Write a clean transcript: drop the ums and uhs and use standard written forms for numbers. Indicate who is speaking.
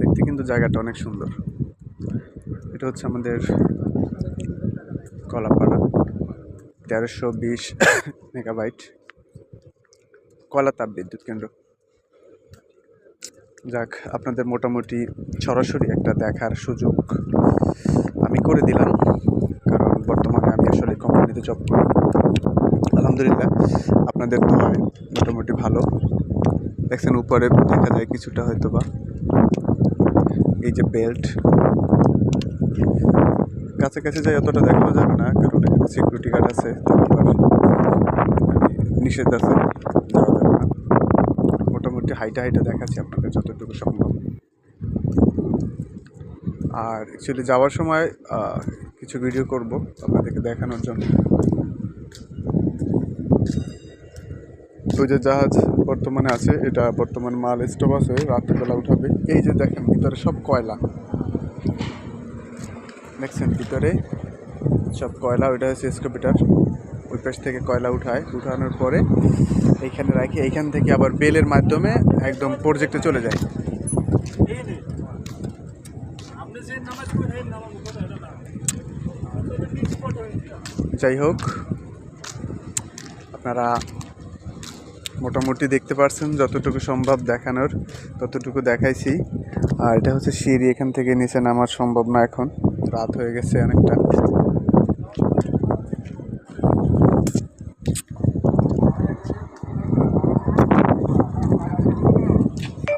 Speaker 1: দেখতে কিন্তু জায়গাটা অনেক সুন্দর। এটা হচ্ছে আমাদের কলাপাড়া 1320 মেগাবাইট কয়লা তাপ বিদ্যুৎ কেন্দ্র। যাক, আপনাদের মোটামুটি সরাসরি একটা দেখার সুযোগ আমি করে দিলাম, কারণ বর্তমানে আমি আসলে কোম্পানিতে জব করি। আলহামদুলিল্লাহ আপনাদের তো মোটামুটি ভালো। দেখছেন উপরে দেখা যায় কিছুটা হয়তো বা এই যে বেল্ট, কাছাকাছি যাই অতটা দেখানো যাবে না, কারণ এখানে সিকিউরিটি গার্ড আছে, তার নিষেধ আছে, যাওয়া যাবে না। মোটামুটি হাইটা দেখাচ্ছি আপনাদের যতটুকু সম্ভব। আর অ্যাকচুয়ালি যাওয়ার সময় কিছু ভিডিও করব আপনাদেরকে দেখানোর জন্য। ওই যে জাহাজ বর্তমানে আছে, এটা বর্তমানে মাল স্টপ আছে, রাত্রিবেলা উঠাবে। এই যে দেখেন ভিতরে সব কয়লা, দেখছেন ভিতরে সব কয়লা। ওইটা হচ্ছে এক্সকাভেটর, ওই পাশ থেকে কয়লা উঠানোর পরে এইখানে রাখি, এইখান থেকে আবার বেলের মাধ্যমে একদম প্রজেক্টে চলে যায়। যাই হোক, আপনারা মোটামুটি দেখতে পারছেন, যতটুকু সম্ভব দেখানোর ততটুকু দেখাইছি। আর এটা হচ্ছে সিঁড়ি, এখান থেকে নিচে নামা সম্ভব না, এখন রাত হয়ে গেছে অনেকটা।